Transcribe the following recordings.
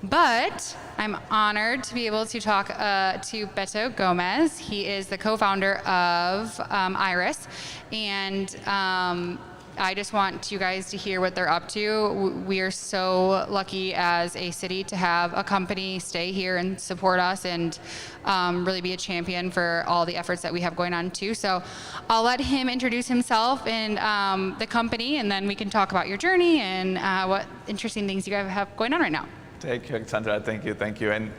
But I'm honored to be able to talk to Beto Gomez. He is the co-founder of Irys, and I just want you guys to hear what they're up to. We are so lucky as a city to have a company stay here and support us and really be a champion for all the efforts that we have going on too. So I'll let him introduce himself and the company, and then we can talk about your journey and what interesting things you guys have going on right now. Thank you, Alexandra. Thank you. And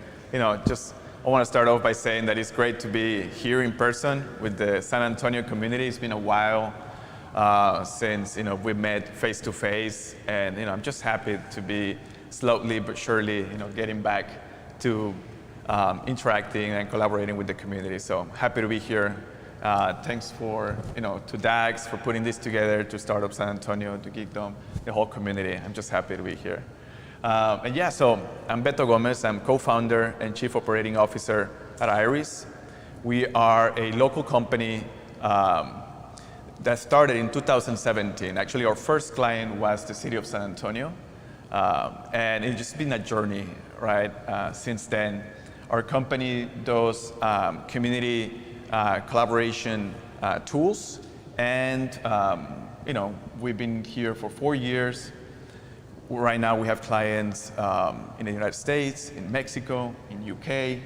just I want to start off by saying that it's great to be here in person with the San Antonio community. It's been a while since we met face to face, and I'm just happy to be slowly but surely getting back to interacting and collaborating with the community. So happy to be here. Thanks to Dax for putting this together, to Startup San Antonio, to Geekdom, the whole community. I'm just happy to be here. So I'm Beto Gomez. I'm co-founder and chief operating officer at Irys. We are a local company that started in 2017. Actually, our first client was the city of San Antonio, and it's just been a journey, right? Since then, our company does community collaboration tools, and we've been here for 4 years. Right now, we have clients in the United States, in Mexico, in UK,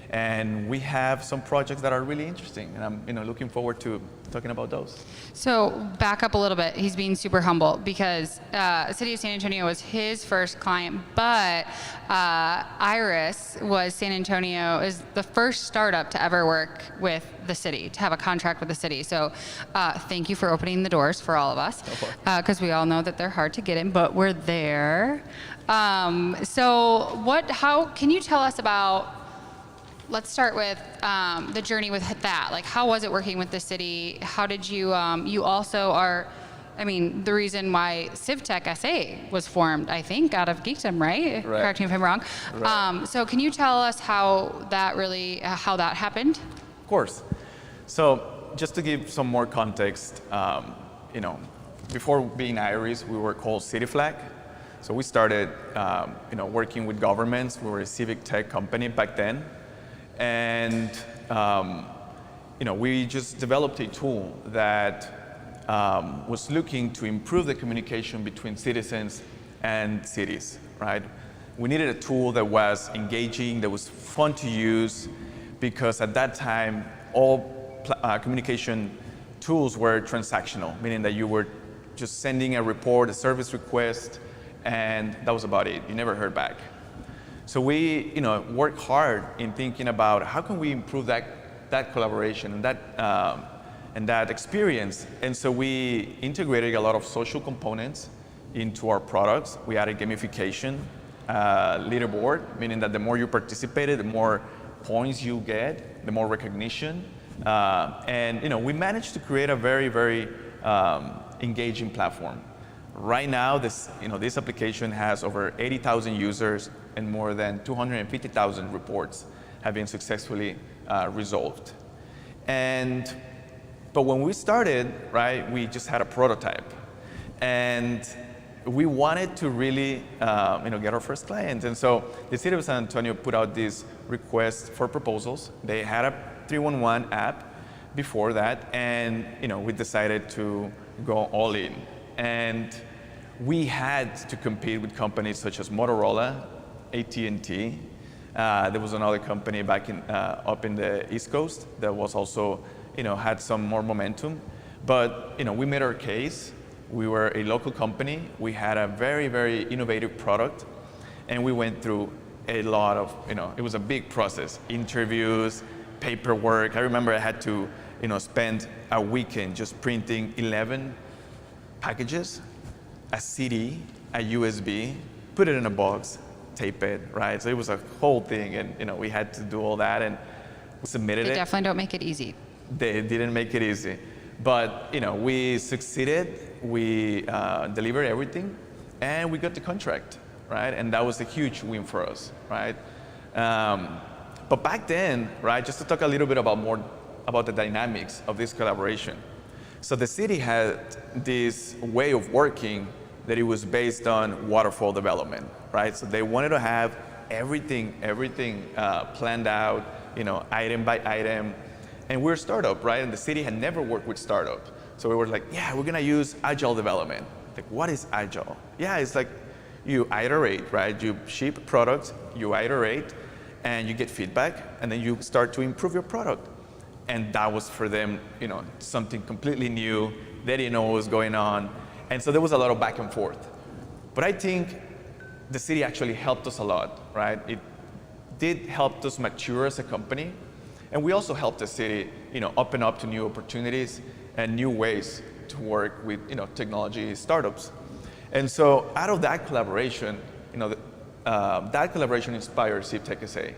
and we have some projects that are really interesting, and I'm looking forward to talking about those. So back up a little bit. He's being super humble because the city of San Antonio was his first client, but Irys was is the first startup to ever work with the city, to have a contract with the city. So thank you for opening the doors for all of us, because we all know that they're hard to get in, but we're there. How can you tell us about, let's start with the journey with that. Like, how was it working with the city? How did you, you also are, the reason why CivTech SA was formed, I think, out of Geekdom, right? Correct me if I'm wrong. Right. So can you tell us how that happened? Of course. So just to give some more context, before being Irys, we were called City Flag. So we started, working with governments. We were a civic tech company back then. And we just developed a tool that was looking to improve the communication between citizens and cities, right? We needed a tool that was engaging, that was fun to use, because at that time, all communication tools were transactional, meaning that you were just sending a report, a service request, and that was about it. You never heard back. So we, worked hard in thinking about how can we improve that collaboration and that experience. And so we integrated a lot of social components into our products. We added gamification, leaderboard, meaning that the more you participated, the more points you get, the more recognition. And we managed to create a very, very engaging platform. Right now, this application has over 80,000 users, and more than 250,000 reports have been successfully resolved. But when we started, right, we just had a prototype, and we wanted to really, get our first client. And so the city of San Antonio put out this request for proposals. They had a 311 app before that, and we decided to go all in. And we had to compete with companies such as Motorola, AT&T. There was another company back up in the East Coast that was also, had some more momentum. But we made our case. We were a local company. We had a very, very innovative product, and we went through a lot of, it was a big process. Interviews, paperwork. I remember I had to, spend a weekend just printing 11 packages, a CD, a USB, put it in a box, tape it, right? So it was a whole thing, and we had to do all that, and we submitted it. They definitely don't make it easy. They didn't make it easy, but we succeeded. We delivered everything, and we got the contract, right? And that was a huge win for us, right? But back then, right, just to talk a little bit about the dynamics of this collaboration. So the city had this way of working that it was based on waterfall development, right? So they wanted to have everything planned out, item by item. And we're a startup, right? And the city had never worked with startup. So we were like, yeah, we're gonna use agile development. Like, what is agile? Yeah, it's like you iterate, right? You ship products, you iterate, and you get feedback, and then you start to improve your product. And that was for them, something completely new. They didn't know what was going on. And so there was a lot of back and forth. But I think the city actually helped us a lot, right? It did help us mature as a company. And we also helped the city, open up to new opportunities and new ways to work with, technology startups. And so out of that collaboration, that collaboration inspired CivTech SA.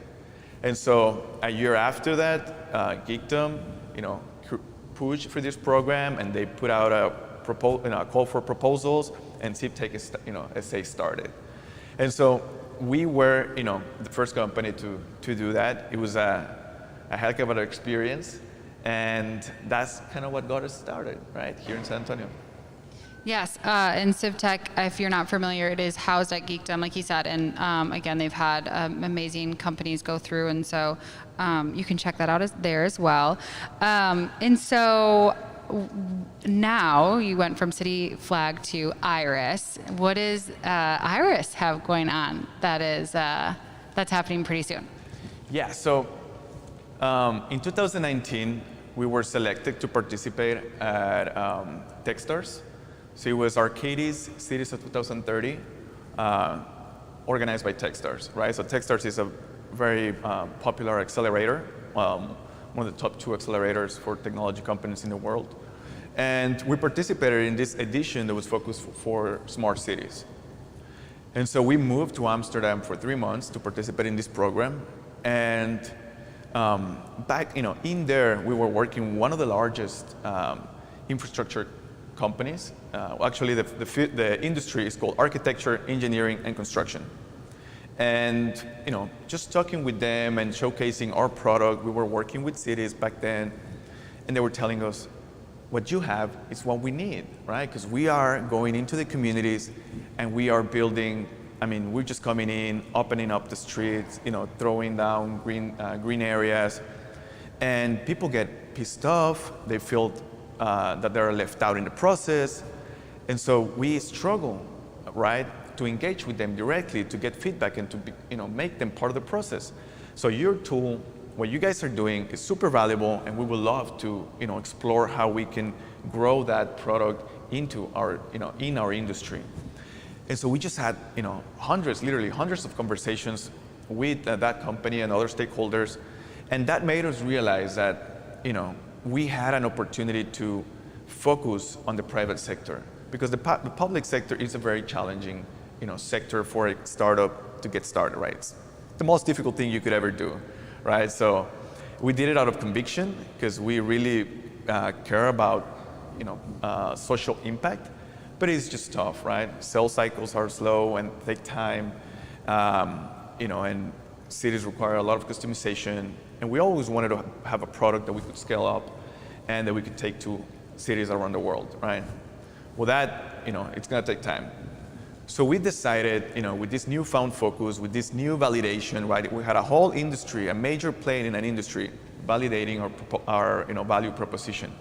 And so a year after that, Geekdom, pushed for this program, and they put out a call for proposals, and CivTech SA started. And so we were, the first company to do that. It was a heck of an experience, and that's kind of what got us started, right, here in San Antonio. Yes, and CivTech, if you're not familiar, it is housed at Geekdom, like you said, and again, they've had amazing companies go through, and so you can check that out there as well. And so now you went from City Flag to Irys. What does Irys have going on that's happening pretty soon? Yeah, so in 2019, we were selected to participate at Techstars. So it was Arcadis Cities of 2030, organized by Techstars, right? So Techstars is a very popular accelerator, one of the top 2 accelerators for technology companies in the world. And we participated in this edition that was focused for smart cities. And so we moved to Amsterdam for 3 months to participate in this program. And back, in there, we were working with one of the largest infrastructure companies. Actually, the industry is called architecture, engineering, and construction. And just talking with them and showcasing our product, we were working with cities back then, and they were telling us, what you have is what we need, right? Because we are going into the communities, and we are building. We're just coming in, opening up the streets, throwing down green areas, and people get pissed off. They feel that they're left out in the process. And so we struggle, right, to engage with them directly, to get feedback and to make them part of the process. So your tool, what you guys are doing, is super valuable, and we would love to explore how we can grow that product into our, in our industry. And so we just had literally hundreds of conversations with that company and other stakeholders, and that made us realize that we had an opportunity to focus on the private sector, because the public sector is a very challenging sector for a startup to get started, right? It's the most difficult thing you could ever do, right? So we did it out of conviction, because we really care about social impact, but it's just tough, right? Sales cycles are slow and take time, and cities require a lot of customization. And we always wanted to have a product that we could scale up and that we could take to cities around the world, right? Well, that, it's gonna take time. So we decided, with this newfound focus, with this new validation, right? We had a whole industry, a major player in an industry, validating our value proposition.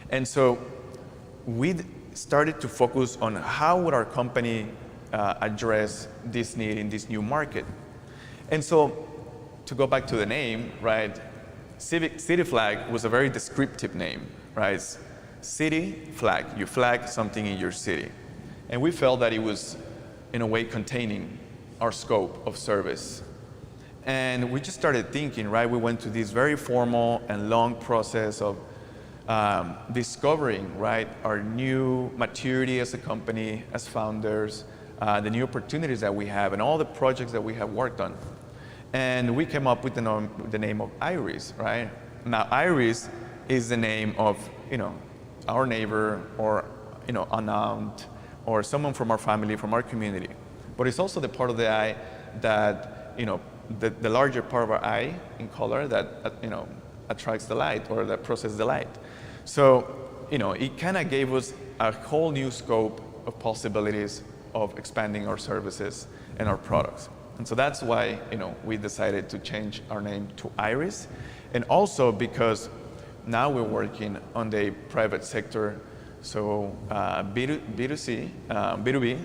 And so we started to focus on how would our company address this need in this new market. And so, to go back to the name, right? City Flag was a very descriptive name, right? It's city flag, you flag something in your city. And we felt that it was, in a way, containing our scope of service. And we just started thinking, right? We went to this very formal and long process of discovering, right, our new maturity as a company, as founders, the new opportunities that we have, and all the projects that we have worked on. And we came up with the name of Irys, right? Now, Irys is the name of, our neighbor, or, an aunt, or someone from our family, from our community. But it's also the part of the eye that, the larger part of our eye in color that, attracts the light, or that processes the light. So, it kind of gave us a whole new scope of possibilities of expanding our services and our products. And so that's why we decided to change our name to Irys, and also because now we're working on the private sector, so B2B,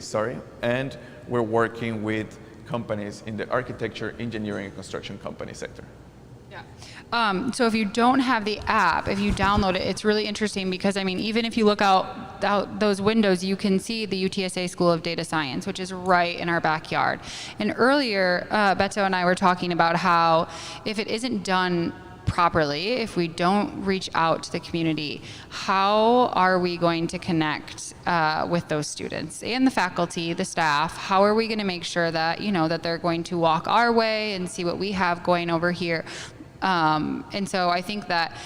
sorry, and we're working with companies in the architecture, engineering, and construction company sector. Yeah. So if you don't have the app, if you download it, it's really interesting because, I mean, even if you look out those windows, you can see the UTSA School of Data Science, which is right in our backyard. And earlier, Beto and I were talking about how if it isn't done properly, if we don't reach out to the community, how are we going to connect with those students and the faculty, the staff? How are we going to make sure that, that they're going to walk our way and see what we have going over here? And so I think that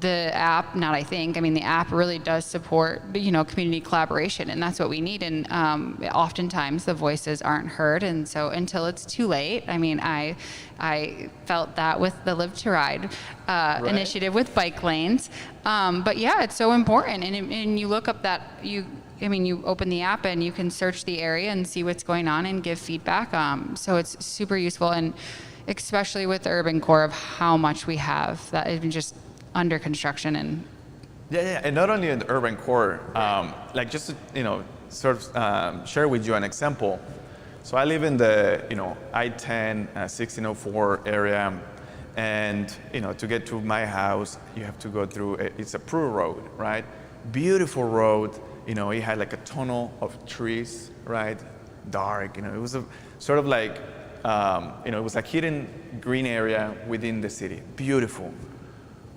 the app, the app really does support, community collaboration, and that's what we need. And oftentimes the voices aren't heard, and so until it's too late, I felt that with the Live to Ride initiative with bike lanes. But yeah, it's so important. And you look up that you open the app and you can search the area and see what's going on and give feedback. So it's super useful, and especially with the urban core of how much we have that is just under construction. And and not only in the urban core, just to, sort of share with you an example. So I live in the I-10 1604 area, and to get to my house you have to go through it's a Prue road, right? Beautiful road. It had like a tunnel of trees, right? Dark. It was a sort of like it was a hidden green area within the city. Beautiful.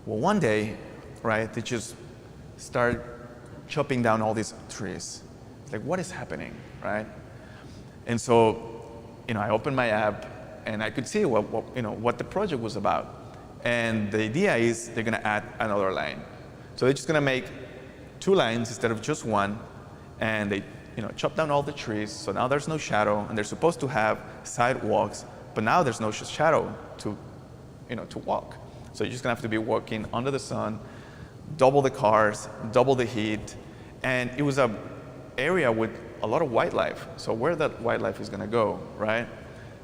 Well, one day, right, they just start chopping down all these trees. It's like, what is happening, right? And so, I opened my app and I could see what the project was about. And the idea is they're going to add another line. So they're just going to make 2 lines instead of just one, and they chop down all the trees. So now there's no shadow, and they're supposed to have sidewalks, but now there's no shadow to walk. So you're just gonna have to be walking under the sun, double the cars, double the heat. And it was an area with a lot of wildlife. So where that wildlife is gonna go, right?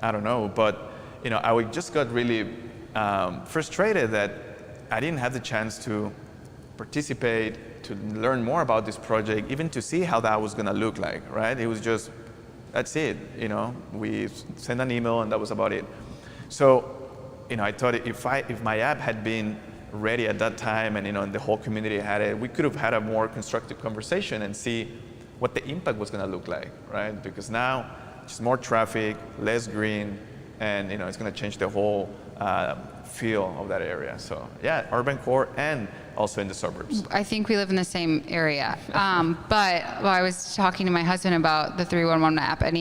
I don't know, but I just got really frustrated that I didn't have the chance to participate, to learn more about this project, even to see how that was gonna look like, right? It was just, that's it, we sent an email and that was about it. So, I thought if my app had been ready at that time and the whole community had it, we could have had a more constructive conversation and see what the impact was gonna look like, right? Because now, just more traffic, less green, and it's gonna change the whole feel of that area. So yeah, urban core and also in the suburbs. I think we live in the same area. But I was talking to my husband about the 311 app, and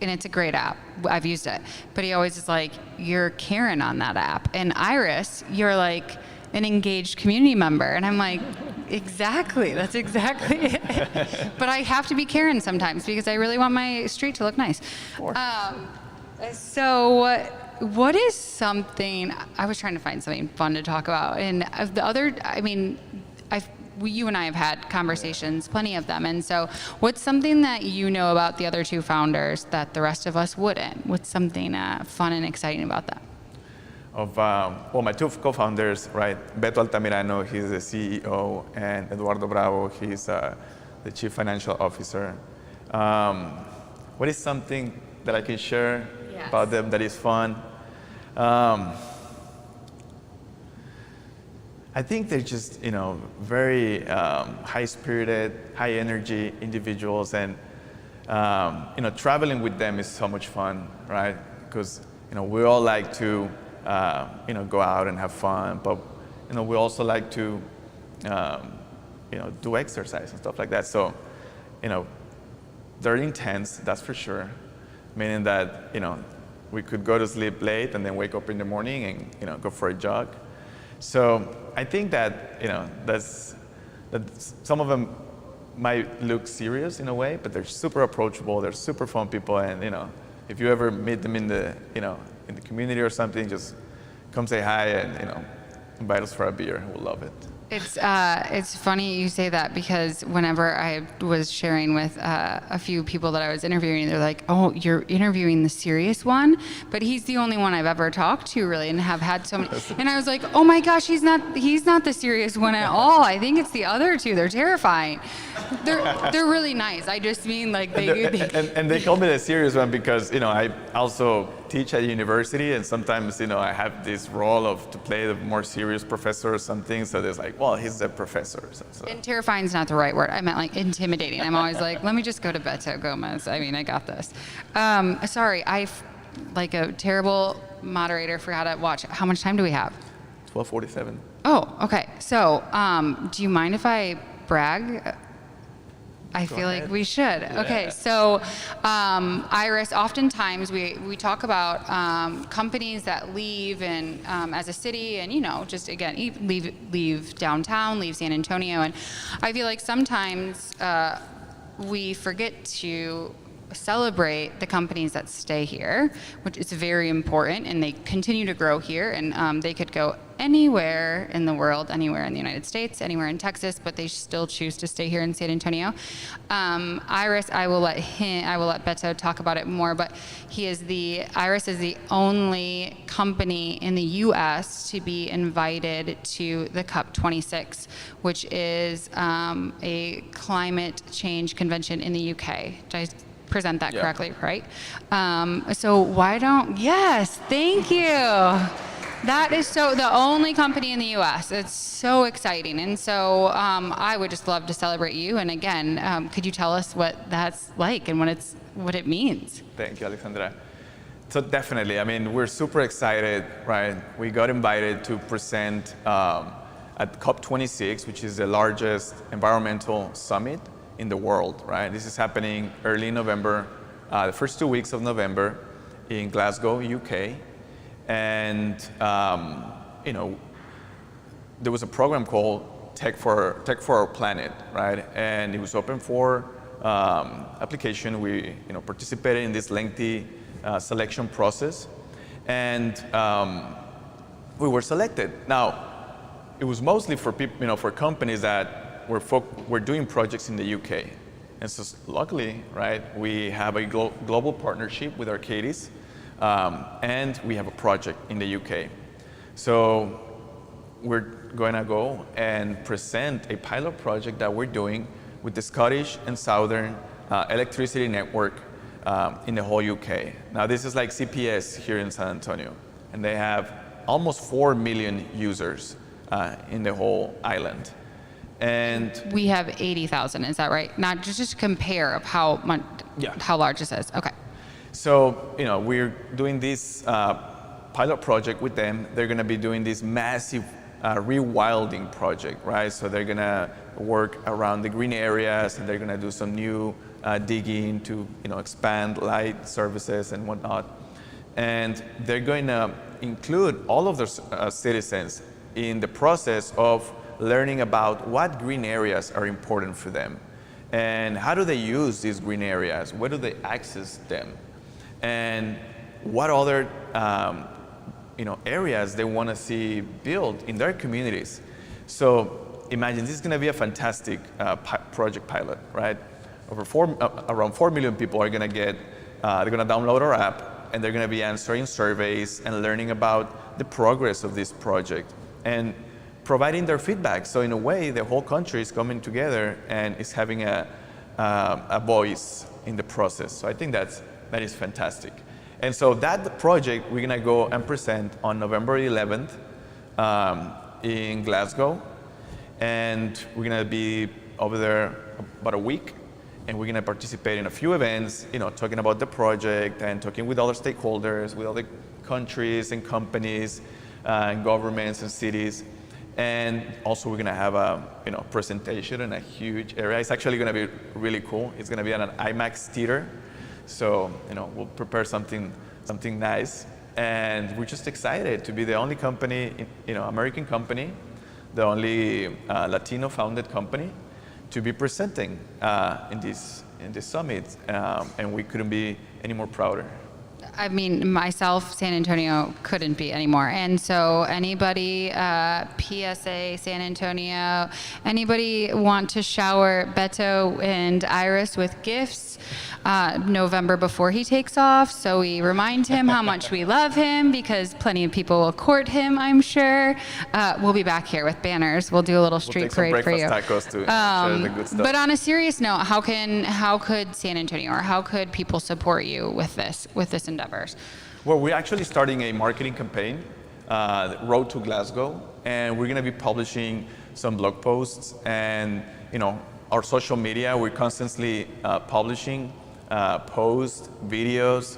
it's a great app. I've used it. But he always is like, you're Karen on that app. And Irys, you're like an engaged community member. And I'm like, exactly. That's exactly it. But I have to be Karen sometimes because I really want my street to look nice. So what is something, I was trying to find something fun to talk about. And the other, you and I have had conversations, plenty of them. And so what's something that about the other 2 founders that the rest of us wouldn't? What's something fun and exciting about that? My 2 co-founders, right? Beto Altamirano, he's the CEO, and Eduardo Bravo, he's the Chief Financial Officer. What is something that I can share about them that is fun? I think they're just, very high-spirited, high-energy individuals, and traveling with them is so much fun, right? Because we all like to, go out and have fun, but we also like to, do exercise and stuff like that. So, they're intense, that's for sure. Meaning that, we could go to sleep late and then wake up in the morning and, go for a jog. So I think that, that some of them might look serious in a way, but they're super approachable, they're super fun people, and, if you ever meet them in the, in the community or something, just come say hi and, invite us for a beer. We'll love it. It's funny you say that because whenever I was sharing with a few people that I was interviewing, they're like, "Oh, you're interviewing the serious one," but he's the only one I've ever talked to really, and have had so many. And I was like, "Oh my gosh, he's not the serious one at all. I think it's the other two. They're terrifying. They're really nice. I just mean like and they call me the serious one because I also teach at university, and sometimes I have this role of to play the more serious professor or something. So there's like, well, he's a professor. So. And terrifying is not the right word. I meant like intimidating. I'm always like, let me just go to Beto Gomez. I mean, I got this. Sorry, like a terrible moderator forgot to watch. How much time do we have? 12:47. Oh, okay. So, do you mind if I brag? I feel like we should. Yeah. Okay, so Irys, oftentimes we talk about companies that leave and as a city, and just again leave downtown, leave San Antonio, and I feel like sometimes we forget to celebrate the companies that stay here, which is very important, and they continue to grow here, and they could go anywhere in the world, anywhere in the United States, anywhere in Texas, but they still choose to stay here in San Antonio. Irys, I will let Beto talk about it more, but Irys is the only company in the U.S. to be invited to the COP26, which is a climate change convention in the U.K. Did I present that correctly, right? So yes, thank you. That is the only company in the U.S. It's so exciting. And so I would just love to celebrate you. And again, could you tell us what that's like and what it means? Thank you, Alexandra. So definitely, I mean, we're super excited, right? We got invited to present at COP26, which is the largest environmental summit in the world, right? This is happening early November, the first 2 weeks of November in Glasgow, UK. And there was a program called Tech for Our Planet, right? And it was open for application. We participated in this lengthy selection process, and we were selected. Now, it was mostly for people, for companies that were doing projects in the UK. And so luckily, right, we have a global partnership with Irys. And we have a project in the UK. So we're going to go and present a pilot project that we're doing with the Scottish and Southern electricity network in the whole UK. Now this is like CPS here in San Antonio, and they have almost 4 million users in the whole island. And we have 80,000, is that right? Not just to compare of how large this is. Okay. So, we're doing this pilot project with them. They're going to be doing this massive rewilding project, right? So they're going to work around the green areas, and they're going to do some new digging to, expand light services and whatnot. And they're going to include all of their citizens in the process of learning about what green areas are important for them, and how do they use these green areas, where do they access them, and what other areas they want to see built in their communities. So imagine this is going to be a fantastic project pilot, right? Around 4 million people are going to they're going to download our app, and they're going to be answering surveys and learning about the progress of this project and providing their feedback. So in a way, the whole country is coming together and is having a voice in the process. So I think that is fantastic. And so that project, we're gonna go and present on November 11th in Glasgow. And we're gonna be over there about a week, and we're gonna participate in a few events, talking about the project and talking with other stakeholders, with other countries and companies and governments and cities. And also we're gonna have a presentation in a huge area. It's actually gonna be really cool. It's gonna be at an IMAX theater. So we'll prepare something nice. And we're just excited to be the only company, American company, the only Latino founded company to be presenting in this summit. And we couldn't be any more prouder. I mean, myself, San Antonio couldn't be anymore. And so anybody, PSA, San Antonio, anybody want to shower Beto and Irys with gifts November before he takes off, so we remind him how much we love him, because plenty of people will court him, I'm sure. We'll be back here with banners. We'll do a little street parade for you. Tacos to share the good stuff. But on a serious note, how could San Antonio, or how could people support you with this endeavors? Well, we're actually starting a marketing campaign, Road to Glasgow, and we're going to be publishing some blog posts and our social media. We're constantly publishing posts, videos,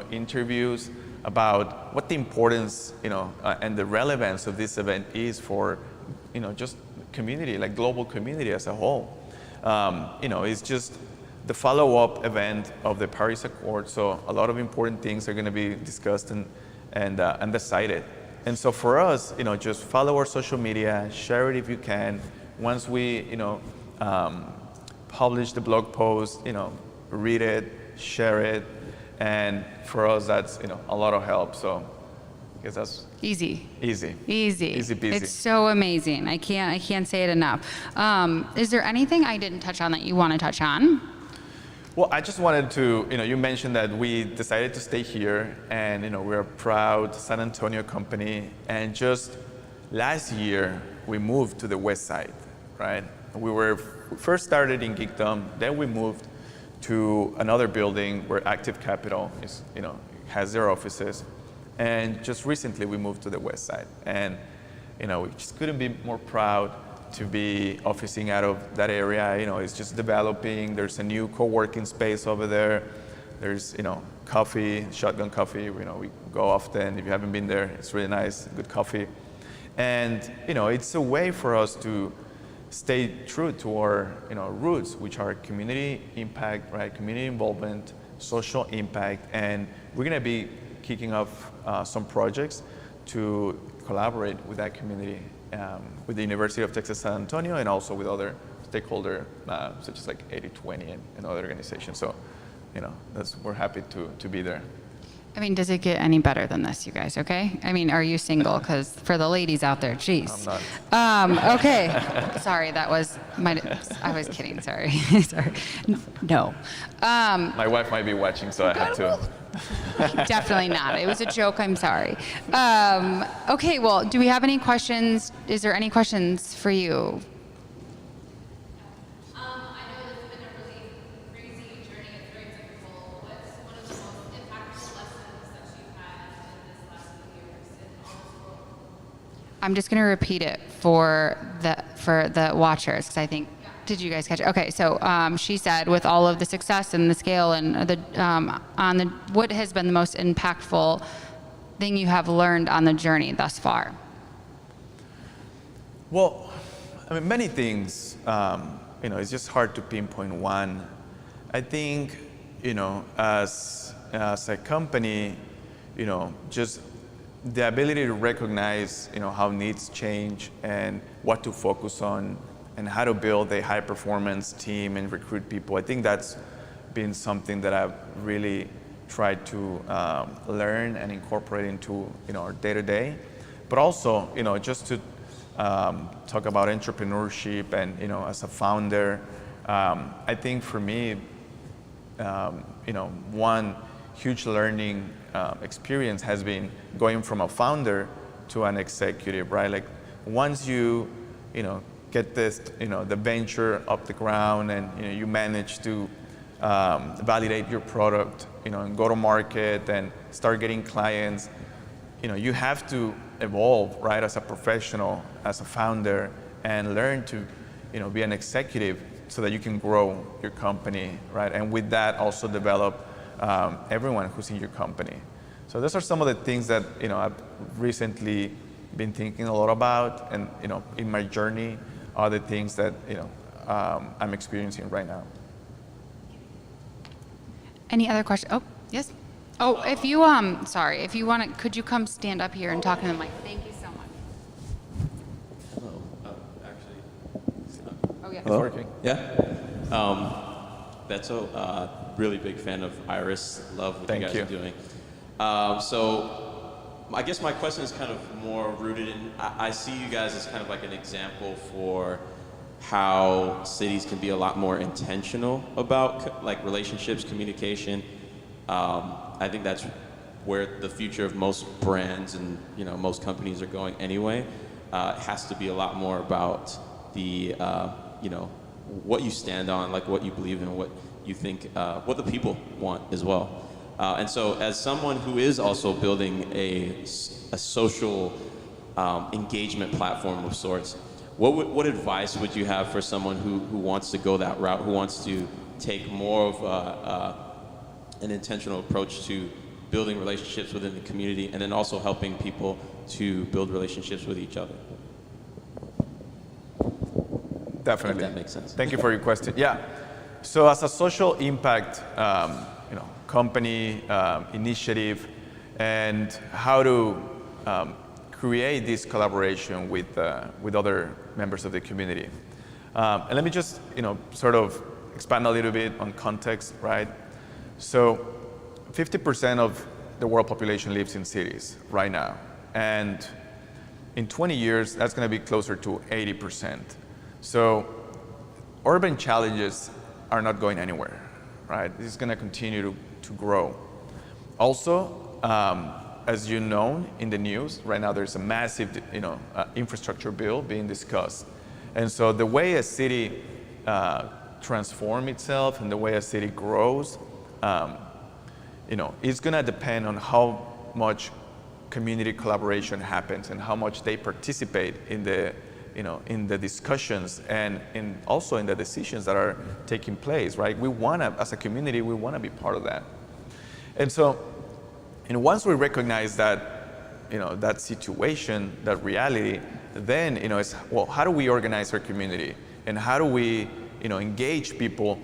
interviews about what the importance, and the relevance of this event is for, just community, like global community as a whole. It's just the follow-up event of the Paris Accord, so a lot of important things are going to be discussed and decided. And so for us, just follow our social media, share it if you can. Once we, publish the blog post, read it, share it, and for us that's a lot of help. So I guess that's easy peasy. It's so amazing. I can't say it enough. Is there anything I didn't touch on that you want to touch on? Well, I just wanted to, you mentioned that we decided to stay here, and we're a proud San Antonio company, and just last year we moved to the west side, right? We first started in Geekdom, then we moved to another building where Active Capital is, has their offices, and just recently we moved to the west side, and we just couldn't be more proud to be officing out of that area. It's just developing. There's a new co-working space over there. There's coffee, shotgun coffee. We go often. If you haven't been there, it's really nice, good coffee, and it's a way for us to stay true to our roots, which are community impact, right? Community involvement, social impact, and we're going to be kicking off some projects to collaborate with that community, with the University of Texas San Antonio, and also with other stakeholders such as like 80/20 and other organizations. So, we're happy to be there. I mean, does it get any better than this, you guys? Okay. I mean, are you single? Because for the ladies out there, geez. I'm not. Okay. Sorry, I was kidding. Sorry. Sorry. No. My wife might be watching, so I had to. Definitely not. It was a joke. I'm sorry. Okay. Well, do we have any questions? Is there any questions for you? I'm just going to repeat it for the watchers, because I think, did you guys catch it? Okay, so she said, with all of the success and the scale and what has been the most impactful thing you have learned on the journey thus far? Well, I mean, many things. It's just hard to pinpoint one. I think, as a company, just the ability to recognize, how needs change and what to focus on and how to build a high performance team and recruit people. I think that's been something that I've really tried to learn and incorporate into, our day to day. But also, just to talk about entrepreneurship and, as a founder, I think for me, one huge learning experience has been going from a founder to an executive, right? Like once you get this, the venture up the ground, and you manage to validate your product, and go to market and start getting clients, you have to evolve, right, as a professional, as a founder, and learn to, be an executive so that you can grow your company, right? And with that, also develop everyone who's in your company. So those are some of the things that I've recently been thinking a lot about, and in my journey are the things that I'm experiencing right now. Any other questions? Oh, yes. Oh, if you sorry, if you want to, could you come stand up here and talk to the mic? Thank you so much. Hello. Actually. Oh yeah. Hello? It's working. Yeah. Beto, really big fan of Irys. Love what you guys are doing. So I guess my question is kind of more rooted in, I see you guys as kind of like an example for how cities can be a lot more intentional about like relationships, communication. I think that's where the future of most brands and most companies are going anyway. It has to be a lot more about the what you stand on, like what you believe in, what you think, what the people want as well. And so as someone who is also building a social engagement platform of sorts, what advice would you have for someone who wants to go that route, who wants to take more of an intentional approach to building relationships within the community and then also helping people to build relationships with each other? Definitely. If that makes sense. Thank you for your question. Yeah. So as a social impact company, initiative, and how to create this collaboration with other members of the community. And let me just sort of expand a little bit on context, right? So 50% of the world population lives in cities right now. And in 20 years, that's going to be closer to 80%. So urban challenges are not going anywhere, right? This is going to continue to grow. Also, as you know in the news, right now there's a massive infrastructure bill being discussed. And so the way a city transforms itself and the way a city grows, it's going to depend on how much community collaboration happens and how much they participate in the discussions and also in the decisions that are taking place, right? We want to, as a community, we want to be part of that. And so, once we recognize that, that situation, that reality, then, it's, well, how do we organize our community? And how do we, engage people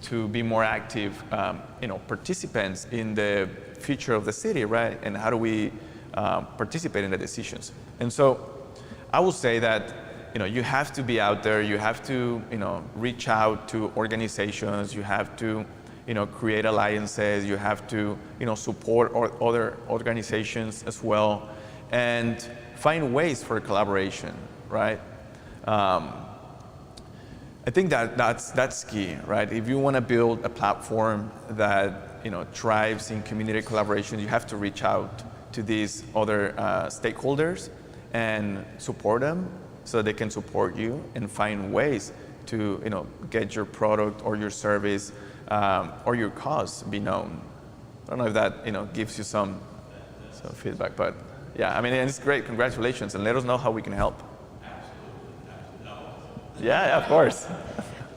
to be more active, participants in the future of the city, right? And how do we participate in the decisions? And so, I will say that, you have to be out there, you have to, reach out to organizations, you have to, create alliances, you have to, support other organizations as well, and find ways for collaboration, right? I think that's key, right? If you want to build a platform that, thrives in community collaboration, you have to reach out to these other stakeholders and support them so they can support you and find ways to get your product or your service or your cause be known. I don't know if that gives you some feedback, but yeah, I mean, it's great. Congratulations, and let us know how we can help. Absolutely. Yeah, of course.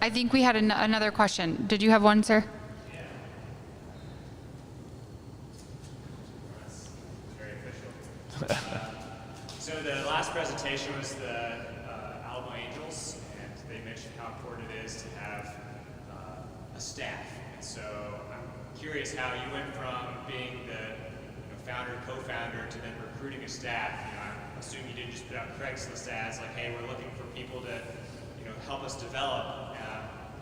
I think we had another question. Did you have one, sir? Yeah. Very official. So the last presentation was the Alamo Angels, and they mentioned how important it is to have a staff. And so I'm curious how you went from being the founder, co-founder, to then recruiting a staff. I assume you didn't just put out Craigslist ads like, hey, we're looking for people to help us develop.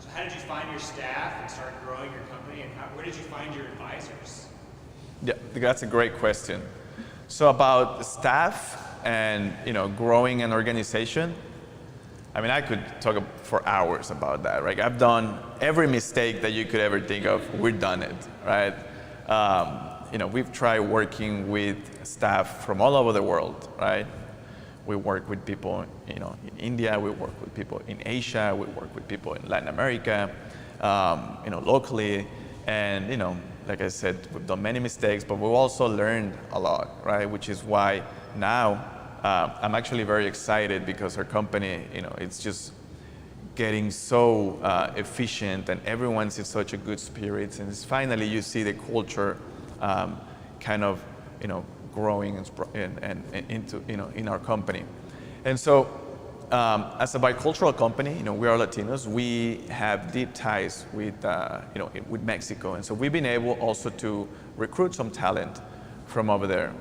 So how did you find your staff and start growing your company, and where did you find your advisors? Yeah, that's a great question. So about staff and growing an organization, I mean, I could talk for hours about that, right? I've done every mistake that you could ever think of. We've done it, right? We've tried working with staff from all over the world, right? We work with people, in India. We work with people in Asia. We work with people in Latin America, locally, and like I said, we've done many mistakes, but we've also learned a lot, right? Which is why now I'm actually very excited because our company, it's just getting so efficient, and everyone's in such a good spirits, and it's finally you see the culture kind of, growing and into, in our company. And so, as a bicultural company, we are Latinos. We have deep ties with, with Mexico, and so we've been able also to recruit some talent from over there,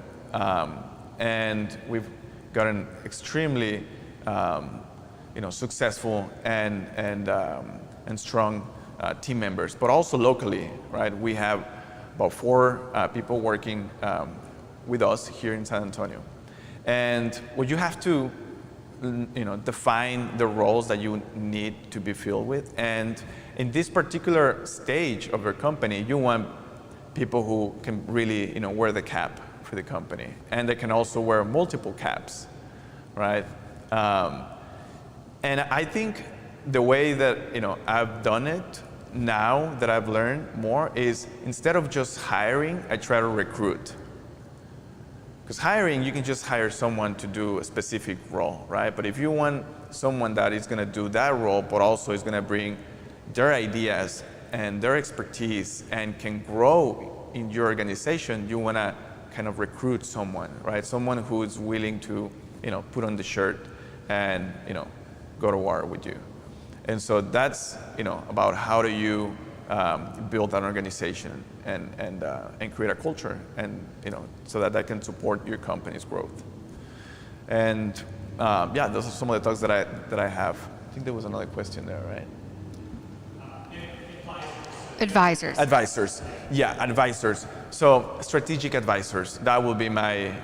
and we've gotten extremely, successful and strong team members. But also locally, right? We have about 4 people working with us here in San Antonio. And what you have to define the roles that you need to be filled with. And in this particular stage of your company, you want people who can really wear the cap for the company. And they can also wear multiple caps, right? And I think the way that I've done it now that I've learned more is instead of just hiring, I try to recruit. Because hiring, you can just hire someone to do a specific role, right? But if you want someone that is going to do that role, but also is going to bring their ideas and their expertise and can grow in your organization, you want to kind of recruit someone, right? Someone who is willing to, put on the shirt and, go to war with you. And so that's, about how do you build an organization and create a culture, and so that can support your company's growth. And yeah, those are some of the talks that I have. I think there was another question there, right? Advisors. Advisors. Yeah, advisors. So strategic advisors. That will be my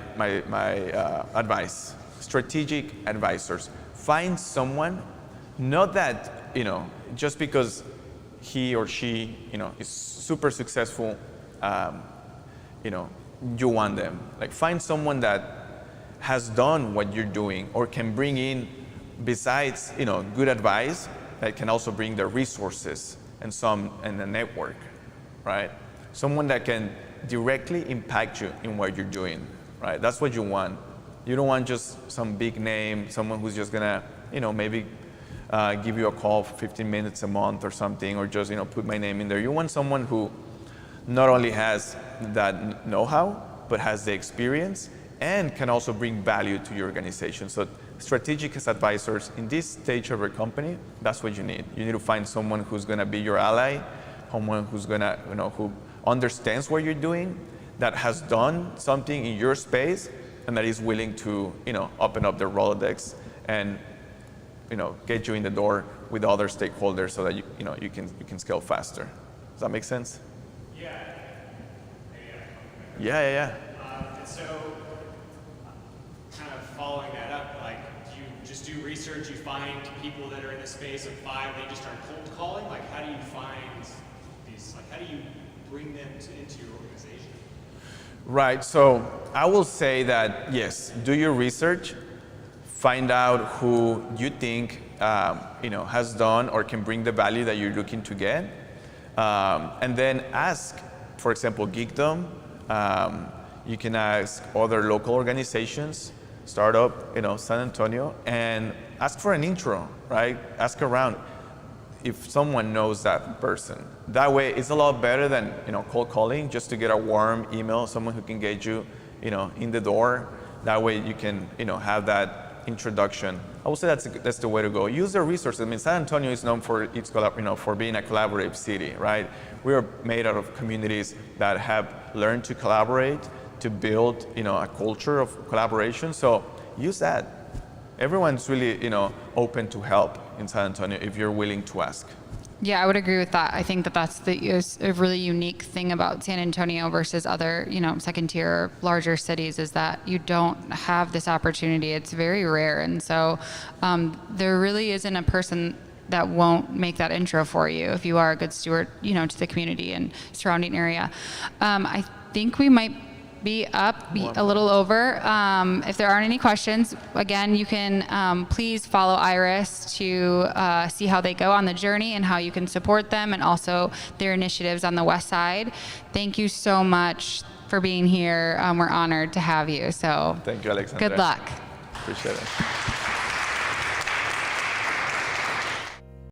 advice. Strategic advisors. Find someone, not that just because he or she is super successful, you want them. Like, find someone that has done what you're doing or can bring in, besides good advice, that can also bring the resources and the network, right? Someone that can directly impact you in what you're doing, right? That's what you want. You don't want just some big name, someone who's just gonna maybe give you a call for 15 minutes a month or something, or just put my name in there. You want someone who not only has that know-how, but has the experience and can also bring value to your organization. So strategic advisors in this stage of your company, that's what you need. You need to find someone who's going to be your ally, someone who's going to, who understands what you're doing, that has done something in your space, and that is willing to, open up their Rolodex and, get you in the door with other stakeholders so that you can scale faster. Does that make sense? Yeah. And so, kind of following that up, like, do you just do research, you find people that are in the space of 5, they just start cold calling? Like, how do you find these, like, how do you bring them into your organization? Right, so I will say that, yes, do your research, find out who you think has done or can bring the value that you're looking to get, and then ask, for example, Geekdom. You can ask other local organizations, startup, San Antonio, and ask for an intro, right? Ask around if someone knows that person. That way, it's a lot better than cold calling just to get a warm email, someone who can get you, in the door. That way, you can have that introduction. I would say that's the way to go. Use the resources. I mean, San Antonio is known for for being a collaborative city, right? We are made out of communities that have learned to collaborate, to build a culture of collaboration. So use that. Everyone's really open to help in San Antonio if you're willing to ask. Yeah, I would agree with that. I think that that's a really unique thing about San Antonio versus other, second tier, larger cities, is that you don't have this opportunity. It's very rare. And so there really isn't a person that won't make that intro for you if you are a good steward, to the community and surrounding area. I think we might be a little over. If there aren't any questions, again, you can please follow Irys to see how they go on the journey and how you can support them, and also their initiatives on the West Side. Thank you so much for being here. We're honored to have you. So thank you, Alexandra. Good luck. Appreciate it.